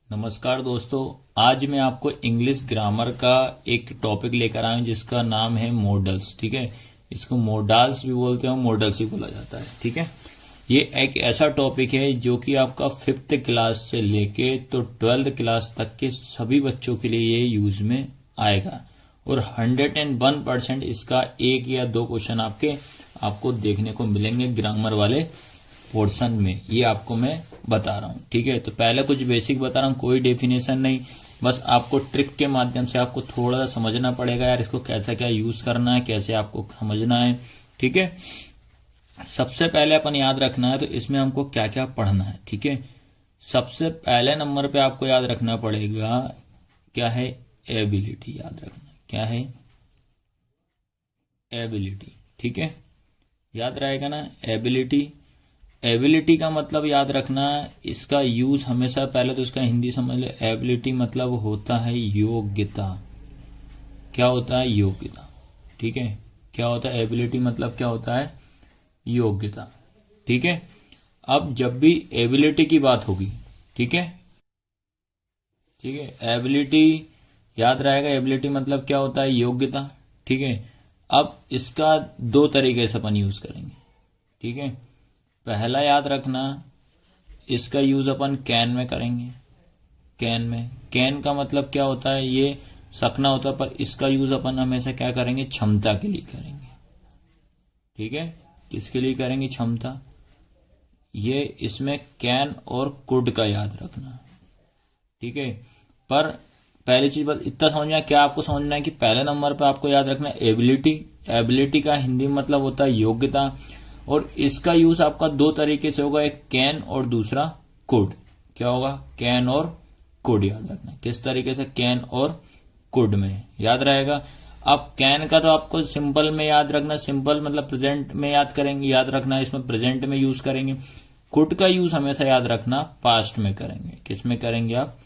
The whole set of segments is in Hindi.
नमस्कार दोस्तों। आज मैं आपको इंग्लिश ग्रामर का एक टॉपिक लेकर आया हूं जिसका नाम है मॉडल्स। ठीक है, इसको मॉडल्स भी बोलते हैं, मॉडल्स ही बोला जाता है। ठीक है, ये एक ऐसा टॉपिक है जो कि आपका 5th क्लास से लेके तो 12th क्लास तक के सभी बच्चों के लिए ये यूज में आएगा और 101% इसका एक या दो क्वेश्चन आपको देखने को मिलेंगे ग्रामर वाले पोर्शन में। ये आपको मैं बता रहा हूँ। ठीक है, तो पहले कुछ बेसिक बता रहा हूँ, कोई डेफिनेशन नहीं, बस आपको ट्रिक के माध्यम से आपको थोड़ा सा समझना पड़ेगा यार, इसको कैसा क्या यूज करना है, कैसे आपको समझना है। ठीक है, सबसे पहले अपन याद रखना है तो इसमें हमको क्या क्या पढ़ना है। ठीक है, सबसे पहले नंबर पे आपको याद रखना पड़ेगा क्या है, एबिलिटी। याद रखना क्या है, एबिलिटी। ठीक है, याद रहेगा ना, एबिलिटी। एबिलिटी का मतलब याद रखना, इसका यूज हमेशा, पहले तो इसका हिंदी समझ ले। एबिलिटी मतलब होता है योग्यता। क्या होता है, योग्यता। ठीक है, क्या होता है एबिलिटी मतलब, क्या होता है, योग्यता। ठीक है, अब जब भी एबिलिटी की बात होगी, ठीक है, ठीक है, एबिलिटी याद रहेगा, एबिलिटी मतलब क्या होता है, योग्यता। ठीक है, अब इसका दो तरीके से अपन यूज करेंगे। ठीक है, पहला याद रखना, इसका यूज अपन कैन में करेंगे। कैन में, कैन का मतलब क्या होता है, ये सकना होता है, पर इसका यूज अपन हमेशा क्या करेंगे, क्षमता के लिए करेंगे। ठीक है, किसके लिए करेंगे, क्षमता। ये इसमें कैन और कुड का याद रखना। ठीक है, पर पहली चीज बस इतना समझना, क्या आपको समझना है कि पहले नंबर पे आपको याद रखना एबिलिटी। एबिलिटी का हिंदी मतलब होता है योग्यता, और इसका यूज आपका दो तरीके से होगा, एक कैन और दूसरा कुड। क्या होगा, कैन और कुड। याद रखना किस तरीके से, कैन और कुड में याद रहेगा। अब कैन का तो आपको सिंपल में याद रखना, सिंपल मतलब प्रेजेंट में याद करेंगे, याद रखना इसमें प्रेजेंट में यूज करेंगे। कुड का यूज हमेशा याद रखना पास्ट में करेंगे। किस में करेंगे आप,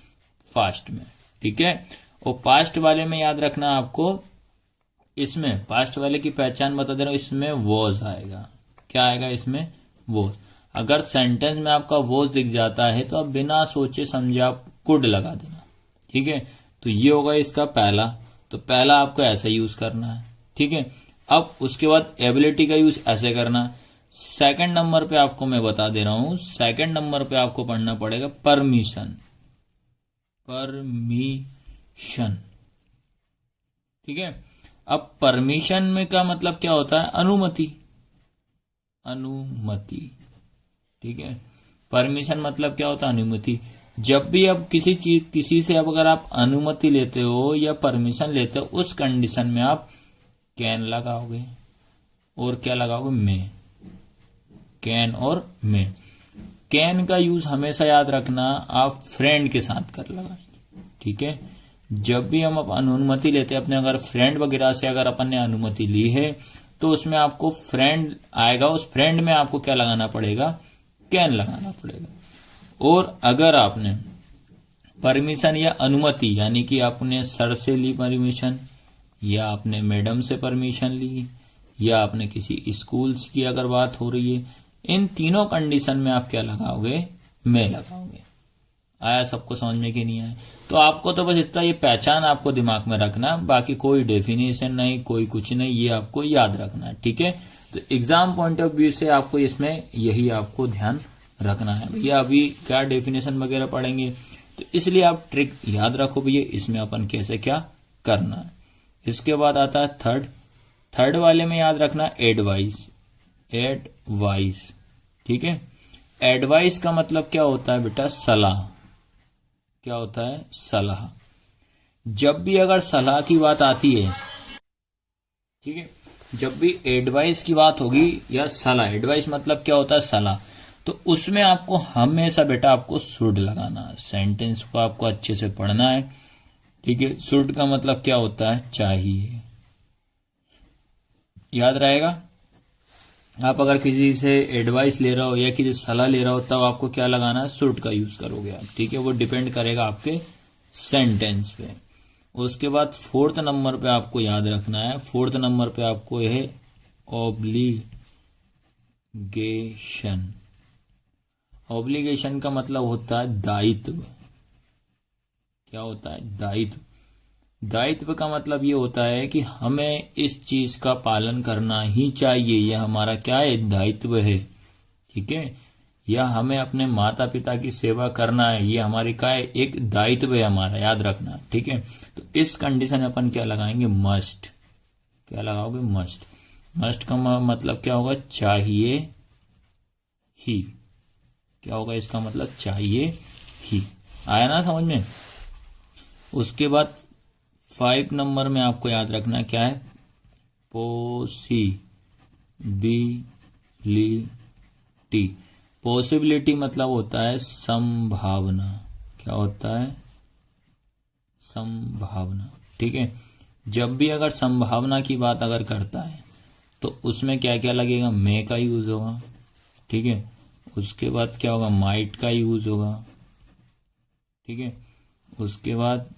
पास्ट में। ठीक है, और पास्ट वाले में याद रखना आपको, इसमें पास्ट वाले की पहचान बता दे रहा हूं, इसमें वॉज आएगा। क्या आएगा इसमें, वॉज। अगर सेंटेंस में आपका वॉज दिख जाता है तो आप बिना सोचे समझे आप कुड लगा देना। ठीक है, तो ये होगा इसका पहला, तो पहला आपको ऐसे यूज करना है। ठीक है, अब उसके बाद एबिलिटी का यूज ऐसे करना। सेकंड नंबर पे आपको मैं बता दे रहा हूं, सेकंड नंबर पे आपको पढ़ना पड़ेगा परमिशन। परमिशन। ठीक है, अब परमिशन में का मतलब क्या होता है, अनुमति। अनुमति। ठीक है, परमिशन मतलब क्या होता है, अनुमति। जब भी अब किसी चीज, किसी से अब अगर आप अनुमति लेते हो या परमिशन लेते हो, उस कंडीशन में आप कैन लगाओगे और क्या लगाओगे, मे। कैन और मे। कैन का यूज हमेशा याद रखना आप फ्रेंड के साथ कर लगाएंगे। ठीक है, जब भी हम अनुमति लेते हैं अपने, अगर फ्रेंड वगैरह से अगर अपन ने अनुमति ली है तो उसमें आपको फ्रेंड आएगा, उस फ्रेंड में आपको क्या लगाना पड़ेगा, कैन लगाना पड़ेगा। और अगर आपने परमिशन या अनुमति, यानी कि आपने सर से ली परमिशन, या आपने मैडम से परमिशन ली, या आपने किसी स्कूल की अगर बात हो रही है, इन तीनों कंडीशन में आप क्या लगाओगे, मैं लगाओगे। आया सबको समझ में कि नहीं आया, तो आपको तो बस इतना ये पहचान आपको दिमाग में रखना, बाकी कोई डेफिनेशन नहीं, कोई कुछ नहीं, ये आपको याद रखना है। ठीक है, तो एग्जाम पॉइंट ऑफ व्यू से आपको इसमें यही आपको ध्यान रखना है भैया। अभी क्या डेफिनेशन वगैरह पढ़ेंगे, तो इसलिए आप ट्रिक याद रखो भैया, इसमें अपन कैसे क्या करना है। इसके बाद आता है थर्ड। थर्ड वाले में याद रखना एडवाइस। एडवाइस। ठीक है, एडवाइस का मतलब क्या होता है बेटा, सलाह। क्या होता है, सलाह। जब भी अगर सलाह की बात आती है, ठीक है, जब भी एडवाइस की बात होगी या सलाह, एडवाइस मतलब क्या होता है, सलाह, तो उसमें आपको हमेशा बेटा आपको शुड लगाना है। सेंटेंस को आपको अच्छे से पढ़ना है। ठीक है, शुड का मतलब क्या होता है, चाहिए। याद रहेगा, आप अगर किसी से एडवाइस ले रहे हो या किसी सलाह ले रहे हो तब आपको क्या लगाना है, शुड का यूज करोगे आप। ठीक है, वो डिपेंड करेगा आपके सेंटेंस पे। उसके बाद फोर्थ नंबर पे आपको याद रखना है, फोर्थ नंबर पे आपको है ऑब्लिगेशन। ऑब्लिगेशन का मतलब होता है दायित्व। क्या होता है? दायित्व। दायित्व का मतलब ये होता है कि हमें इस चीज का पालन करना ही चाहिए, यह हमारा क्या है? दायित्व है। ठीक है, या हमें अपने माता पिता की सेवा करना है, ये हमारी क्या है? एक दायित्व है हमारा, याद रखना। ठीक है, तो इस कंडीशन में अपन क्या लगाएंगे? मस्ट। क्या लगाओगे? मस्ट। मस्ट का मतलब क्या होगा? चाहिए ही। क्या होगा इसका मतलब? चाहिए ही। आया ना समझ में? उसके बाद 5 नंबर में आपको याद रखना क्या है? पॉसिबिलिटी। पॉसिबिलिटी मतलब होता है संभावना। क्या होता है? संभावना। ठीक है, जब भी अगर संभावना की बात अगर करता है तो उसमें क्या क्या लगेगा? मे का यूज होगा। ठीक है, उसके बाद क्या होगा? माइट का यूज होगा। ठीक है, उसके बाद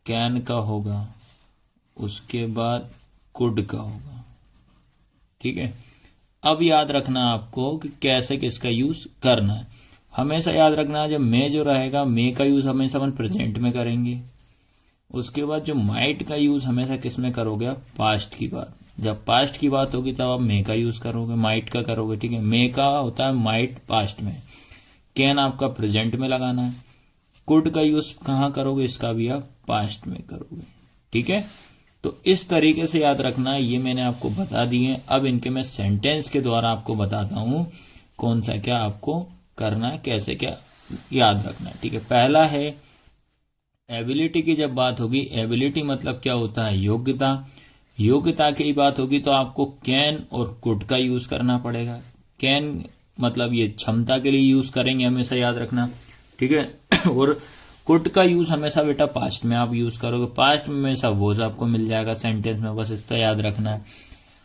कैन का होगा, उसके बाद कुड का होगा। ठीक है, अब याद रखना आपको कि कैसे किसका यूज करना है। हमेशा याद रखना है, जब मे जो रहेगा, मे का यूज हमेशा अपन प्रेजेंट में करेंगे। उसके बाद जो माइट का यूज हमेशा किस में करोगे? पास्ट की बात। जब पास्ट की बात होगी तब आप मे का यूज करोगे, माइट का करोगे। ठीक है, मे का होता है माइट पास्ट में, कैन आपका प्रेजेंट में लगाना है। कुड का यूज कहाँ करोगे? इसका भी आप पास्ट में करोगे। ठीक है, तो इस तरीके से याद रखना है। ये मैंने आपको बता दिए। अब इनके मैं सेंटेंस के द्वारा आपको बताता हूं कौन सा क्या आपको करना है, कैसे क्या याद रखना है। ठीक है, पहला है एबिलिटी की जब बात होगी, एबिलिटी मतलब क्या होता है? योग्यता। योग्यता की बात होगी तो आपको कैन और कुड का यूज करना पड़ेगा। कैन मतलब ये क्षमता के लिए यूज करेंगे, हमेशा याद रखना। ठीक है, और कुड का यूज हमेशा बेटा पास्ट में आप यूज करोगे। पास्ट में हमेशा वॉज आपको मिल जाएगा सेंटेंस में, बस इसका याद रखना है।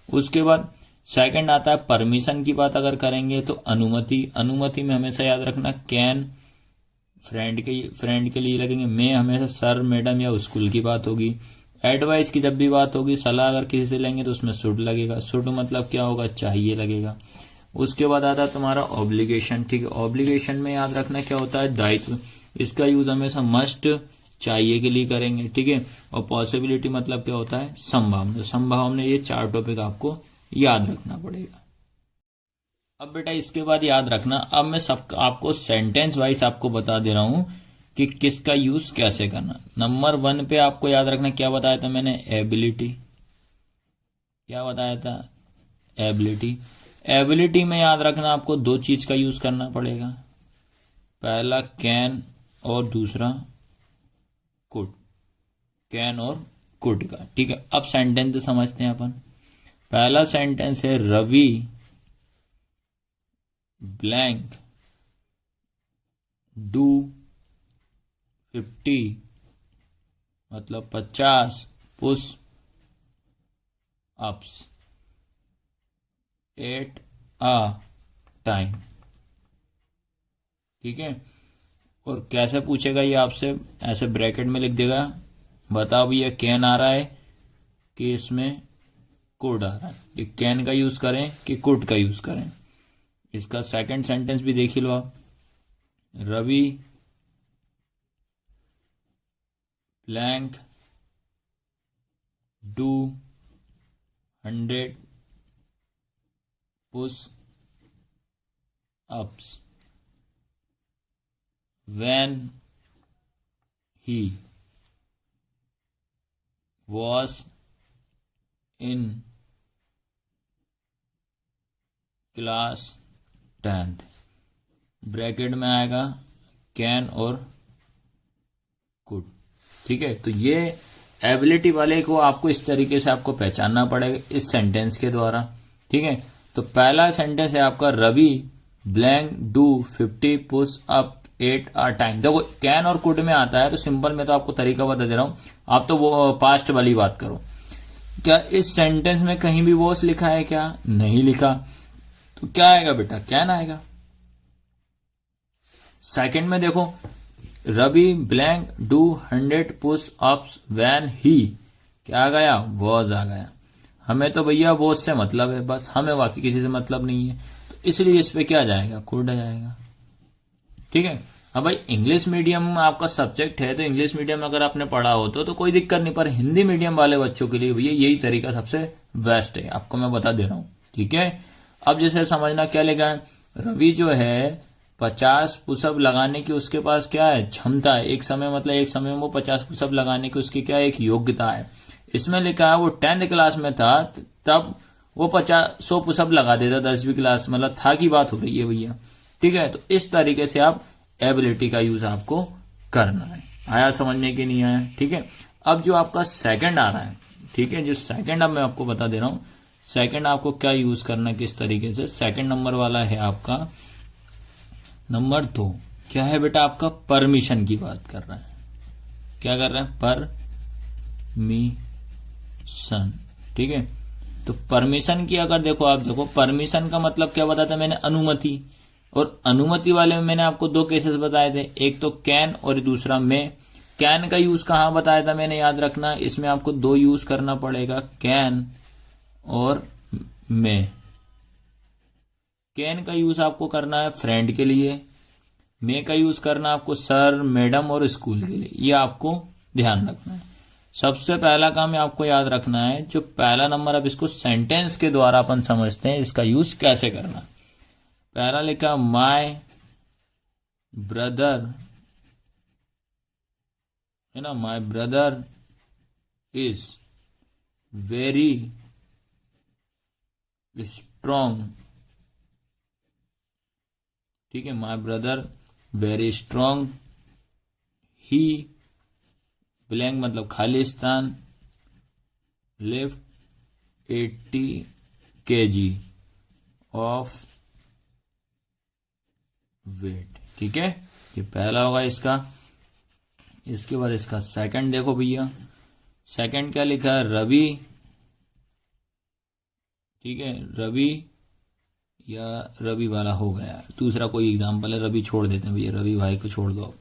उसके बाद सेकंड आता है परमिशन की बात अगर करेंगे तो अनुमति। अनुमति में हमेशा याद रखना कैन फ्रेंड के लिए लगेंगे। मैं हमेशा सर मैडम या स्कूल की बात होगी। एडवाइस की जब भी बात होगी, सलाह अगर किसी से लेंगे तो उसमें शुड लगेगा। शुड मतलब क्या होगा? चाहिए लगेगा। उसके बाद आता है तुम्हारा ऑब्लिगेशन। ठीक है, ऑब्लिगेशन में याद रखना क्या होता है? दायित्व। इसका यूज हमेशा मस्ट चाहिए के लिए करेंगे। ठीक है, और पॉसिबिलिटी मतलब क्या होता है? संभावना। संभावना। ये 4 टॉपिक आपको याद रखना पड़ेगा। अब बेटा इसके बाद याद रखना, अब मैं सब आपको सेंटेंस वाइज आपको बता दे रहा हूं कि किसका यूज कैसे करना। नंबर 1 पे आपको याद रखना क्या बताया था मैंने? एबिलिटी। क्या बताया था? एबिलिटी। एबिलिटी में याद रखना आपको 2 चीज का यूज करना पड़ेगा, पहला कैन और दूसरा कुड। कैन और कुड का। ठीक है, अब सेंटेंस समझते हैं अपन। पहला सेंटेंस है रवि ब्लैंक डू 50 मतलब 50 push ups at a time. ठीक है, और कैसे पूछेगा ये आपसे? ऐसे ब्रैकेट में लिख देगा, बताओ भैया कैन आ रहा है कि इसमें कुड आ रहा है, ये कैन का यूज करें कि कुड का यूज करें। इसका सेकंड सेंटेंस भी देख लो आप। Ravi blank do 100 push ups when he was in class 10th। Bracket में आएगा कैन और कुड। ठीक है, तो ये एबिलिटी वाले को आपको इस तरीके से आपको पहचानना पड़ेगा इस सेंटेंस के द्वारा। ठीक है, तो पहला सेंटेंस है आपका Ravi blank do 50 push up 8 our time. देखो कैन और कुड में आता है तो सिंपल में तो आपको तरीका बता दे रहा हूं, आप तो वो पास्ट वाली बात करो। क्या इस सेंटेंस में कहीं भी वॉस लिखा है? क्या नहीं लिखा, तो क्या आएगा बेटा? कैन आएगा। सेकंड में देखो Ravi blank do 100 push ups when he, क्या आ गया? वॉज आ गया। हमें तो भैया वॉज से मतलब है, बस हमें बाकी किसी से मतलब नहीं है, तो इसलिए इस पे क्या जाएगा? कुड आ जाएगा। ठीक है, अब भाई इंग्लिश मीडियम आपका सब्जेक्ट है तो इंग्लिश मीडियम में अगर आपने पढ़ा हो तो कोई दिक्कत नहीं, पर हिंदी मीडियम वाले बच्चों के लिए भैया यही तरीका सबसे बेस्ट है, आपको मैं बता दे रहा हूँ। ठीक है, अब जैसे समझना क्या लिखा है, रवि जो है 50 पुशअप लगाने की उसके पास क्या है क्षमता है, एक समय मतलब एक समय में वो 50 पुशअप लगाने की उसकी क्या एक योग्यता है। इसमें लिखा है वो 10th क्लास में था तब वो 100 पुशअप लगा देता, 10वीं क्लास मतलब था की बात हो रही है भैया। ठीक है, तो इस तरीके से आप एबिलिटी का यूज आपको करना है। आया समझ में कि नहीं आया? ठीक है, अब जो आपका सेकंड आ रहा है, ठीक है, जो सेकंड अब मैं आपको बता दे रहा हूं, सेकंड आपको क्या यूज करना है किस तरीके से। सेकंड नंबर वाला है आपका नंबर 2, क्या है बेटा आपका परमिशन की बात कर रहा है। क्या कर रहे हैं? परमिशन। ठीक है, तो परमिशन की अगर देखो आप देखो, परमिशन का मतलब क्या बताया था मैंने, अनुमति। और अनुमति वाले में मैंने आपको 2 केसेस बताए थे, एक तो कैन और दूसरा मे। कैन का यूज कहां बताया था मैंने, याद रखना, इसमें आपको 2 यूज करना पड़ेगा, कैन और मे। कैन का यूज आपको करना है फ्रेंड के लिए, मे का यूज करना आपको सर मैडम और स्कूल के लिए, ये आपको ध्यान रखना है। सबसे पहला काम आपको याद रखना है, जो पहला नंबर अब इसको सेंटेंस के द्वारा अपन समझते हैं इसका यूज कैसे करना। पहला लिखा माय ब्रदर, है ना, my brother is very strong. ठीक है, my brother very strong, he blank मतलब खालिस्तान, लिफ्ट 80 kg ऑफ वेट। ठीक है, ये पहला होगा इसका। इसके बाद इसका सेकंड देखो भैया, सेकंड क्या लिखा है, रवि। ठीक है, रवि या रवि वाला हो गया, दूसरा कोई एग्जांपल है, रवि छोड़ देते हैं भैया, रवि भाई को छोड़ दो।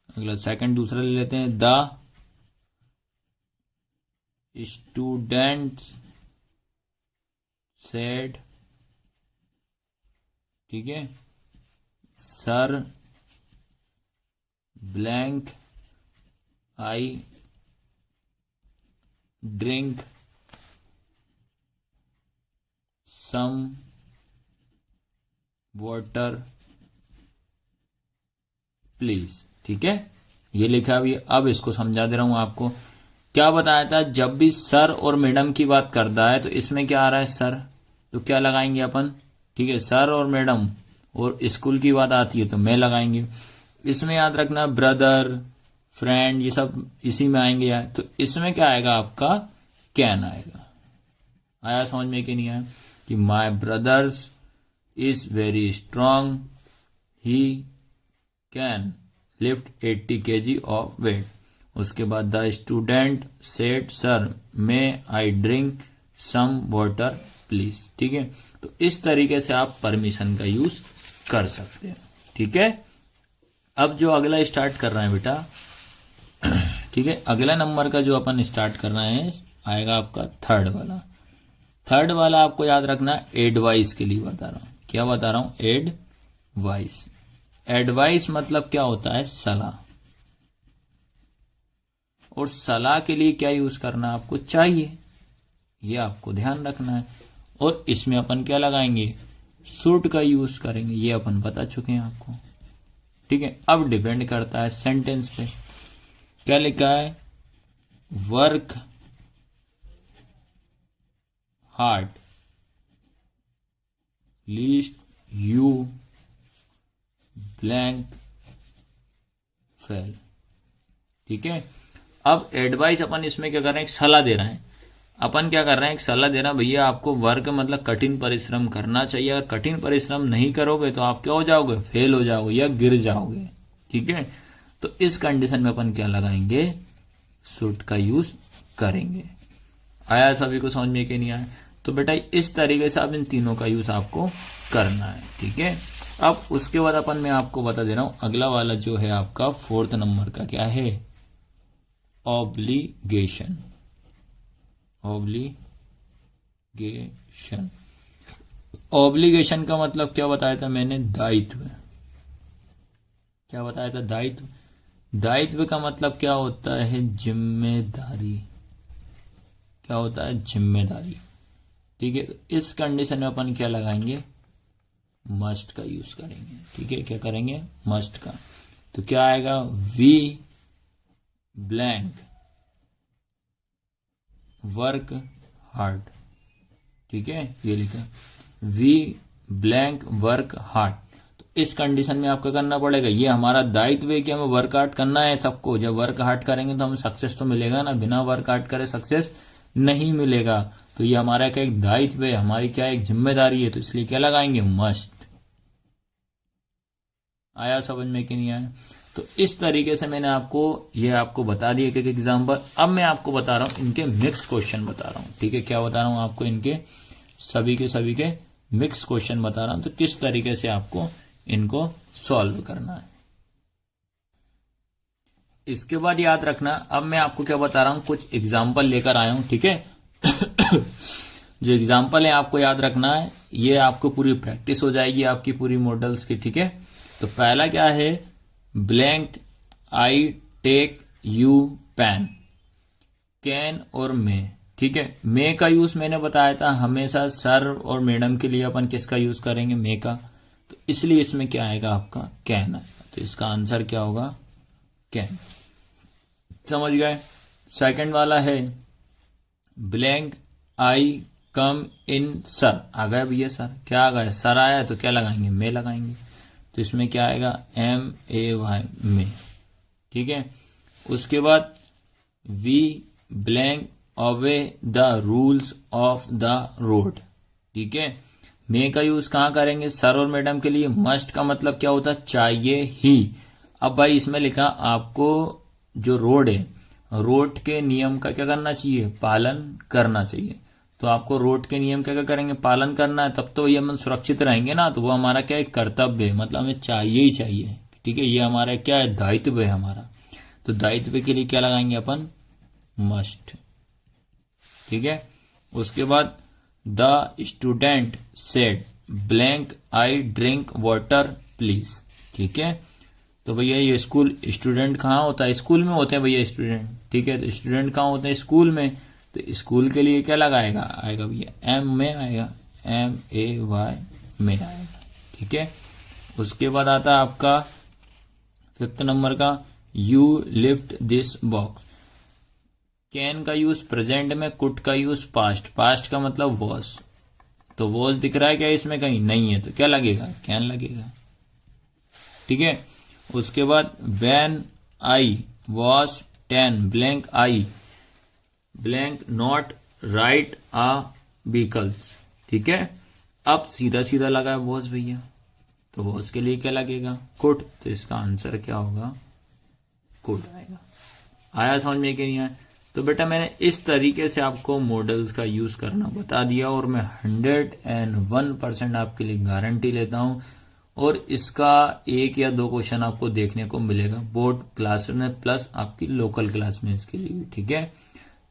अगला सेकंड दूसरा ले लेते हैं, द स्टूडेंट सेड। ठीक है, sir blank I drink some water please. ठीक है, ये लिखा अभी। अब इसको समझा दे रहा हूं आपको। क्या बताया था, जब भी सर और मैडम की बात करता है तो इसमें क्या आ रहा है सर, तो क्या लगाएंगे अपन। ठीक है, सर और मैडम, और स्कूल की बात आती है तो मैं लगाएंगे। इसमें याद रखना ब्रदर फ्रेंड ये सब इसी में आएंगे यार, तो इसमें क्या आएगा आपका कैन आएगा। आया समझ में कि नहीं आया, कि my brothers is very strong, he can lift 80 kg of weight. उसके बाद the student said sir may I drink some water please. ठीक है, तो इस तरीके से आप परमिशन का यूज कर सकते हैं। ठीक है, अब जो अगला स्टार्ट कर रहे हैं बेटा, ठीक है, अगला नंबर का जो अपन स्टार्ट कर रहे हैं आएगा आपका थर्ड वाला। थर्ड वाला आपको याद रखना, एडवाइस के लिए बता रहा हूं। क्या बता रहा हूं, एडवाइस। एडवाइस मतलब क्या होता है, सलाह। और सलाह के लिए क्या यूज करना आपको चाहिए, ये आपको ध्यान रखना है। और इसमें अपन क्या लगाएंगे, शुड का यूज करेंगे, ये अपन बता चुके हैं आपको। ठीक है, अब डिपेंड करता है सेंटेंस पे। क्या लिखा है, work hard least you blank fail. ठीक है, अब एडवाइस अपन इसमें क्या कर रहे हैं, एक सलाह दे रहे हैं। अपन क्या कर रहे हैं, एक सलाह दे रहे हैं, भैया आपको वर्क मतलब कठिन परिश्रम करना चाहिए। अगर कठिन परिश्रम नहीं करोगे तो आप क्या हो जाओगे, फेल हो जाओगे या गिर जाओगे। ठीक है, तो इस कंडीशन में अपन क्या लगाएंगे, शुड का यूज करेंगे। आया सभी को समझ में कि नहीं आया? तो बेटा इस तरीके से आप इन तीनों का यूज आपको करना है। ठीक है, अब उसके बाद अपन मैं आपको बता दे रहा हूं, अगला वाला जो है आपका फोर्थ नंबर का क्या है, ऑब्लिगेशन। ऑब्लिगेशन, ऑब्लिगेशन का मतलब क्या बताया था मैंने, दायित्व। क्या बताया था? दायित्व। दायित्व का मतलब क्या होता है? जिम्मेदारी। क्या होता है? जिम्मेदारी। ठीक है, तो इस कंडीशन में अपन क्या लगाएंगे? मस्ट का यूज करेंगे। ठीक है, क्या करेंगे? मस्ट का। तो क्या आएगा? We blank work hard. ठीक है, ये लिखा वी ब्लैंक वर्क हार्ड। तो इस कंडीशन में आपका करना पड़ेगा, ये हमारा दायित्व है कि हमें वर्क हार्ड करना है सबको। जब वर्क हार्ड करेंगे तो हमें सक्सेस तो मिलेगा ना, बिना वर्क हार्ड करे सक्सेस नहीं मिलेगा। तो ये हमारा क्या एक दायित्व है, हमारी क्या एक जिम्मेदारी है, तो इसलिए क्या लगाएंगे? मस्ट। आया समझ में कि नहीं आया? तो इस तरीके से मैंने आपको बता दिया एक एग्जाम्पल। अब मैं आपको बता रहा हूं इनके मिक्स क्वेश्चन बता रहा हूं। ठीक है, क्या बता रहा हूं आपको? इनके सभी के मिक्स क्वेश्चन बता रहा हूं, तो किस तरीके से आपको इनको सॉल्व करना है। इसके बाद याद रखना, अब मैं आपको क्या बता रहा हूं, कुछ एग्जाम्पल लेकर आया हूं। ठीक है जो एग्जाम्पल है आपको याद रखना है, ये आपको पूरी प्रैक्टिस हो जाएगी आपकी पूरी मॉडल्स की। ठीक है, तो पहला क्या है? Blank I take you pen. Can और मे। ठीक है, मे का यूज मैंने बताया था हमेशा सर और मैडम के लिए अपन किसका यूज करेंगे? मे का। तो इसलिए इसमें क्या आएगा? आपका कैन आएगा। तो इसका आंसर क्या होगा? कैन। समझ गए? सेकंड वाला है ब्लैंक आई कम इन सर। आ गया भैया सर, क्या आ गया? सर आया तो क्या लगाएंगे? मे लगाएंगे। तो इसमें क्या आएगा? MAY में। ठीक है, उसके बाद we blank away the rules of the road. ठीक है, मे का यूज कहाँ करेंगे? सर और मैडम के लिए। मस्ट का मतलब क्या होता है? चाहिए ही। अब भाई इसमें लिखा आपको जो रोड है, रोड के नियम का क्या करना चाहिए? पालन करना चाहिए। तो आपको रोड के नियम क्या क्या करेंगे? पालन करना है, तब तो ये हम सुरक्षित रहेंगे ना। तो वो हमारा क्या है? कर्तव्य है, मतलब हमें चाहिए ही चाहिए। ठीक है, ये हमारा क्या है? दायित्व है हमारा। तो दायित्व के लिए क्या लगाएंगे अपन? मस्ट। ठीक है, उसके बाद the student said blank I drink water please. ठीक है, तो भैया ये स्कूल, स्टूडेंट कहाँ होता है? स्कूल में होते हैं भैया स्टूडेंट। ठीक है, तो स्टूडेंट कहाँ होते हैं? स्कूल में। तो स्कूल के लिए क्या लगाएगा? आएगा भैया एम में आएगा, MAY में आएगा। ठीक है, उसके बाद आता है आपका 5th नंबर का you lift this box. Can का यूज प्रेजेंट में, कुड का यूज पास्ट। पास्ट का मतलब वॉज। तो वॉज दिख रहा है क्या इसमें? कहीं नहीं है, तो क्या लगेगा? कैन लगेगा। ठीक है, उसके बाद when I was 10 blank I blank not right a vehicles. ठीक है, अब सीधा सीधा लगा है वॉज भैया, तो वॉज के लिए क्या लगेगा? कुड। तो इसका आंसर क्या होगा? कुड आएगा। आया समझ में कि नहीं आया? तो बेटा मैंने इस तरीके से आपको मॉडल्स का यूज करना बता दिया, और मैं 101% आपके लिए गारंटी लेता हूं, और इसका 1 या 2 क्वेश्चन आपको देखने को मिलेगा बोर्ड क्लास में प्लस आपकी लोकल क्लास में इसके लिए भी। ठीक है,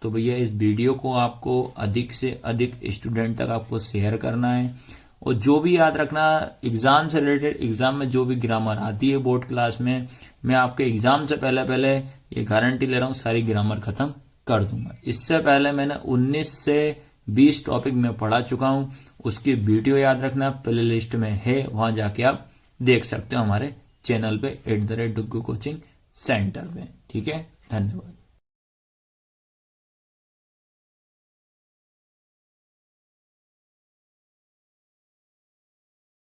तो भैया इस वीडियो को आपको अधिक से अधिक स्टूडेंट तक आपको शेयर करना है, और जो भी याद रखना एग्जाम से रिलेटेड, एग्जाम में जो भी ग्रामर आती है बोर्ड क्लास में, मैं आपके एग्जाम से पहले ये गारंटी ले रहा हूँ सारी ग्रामर खत्म कर दूंगा। इससे पहले मैंने 19 से 20 टॉपिक में पढ़ा चुका हूँ, उसकी वीडियो याद रखना प्ले लिस्ट में है, वहां जाके आप देख सकते हो हमारे चैनल पे @डुग्गू कोचिंग सेंटर पे। ठीक है, धन्यवाद।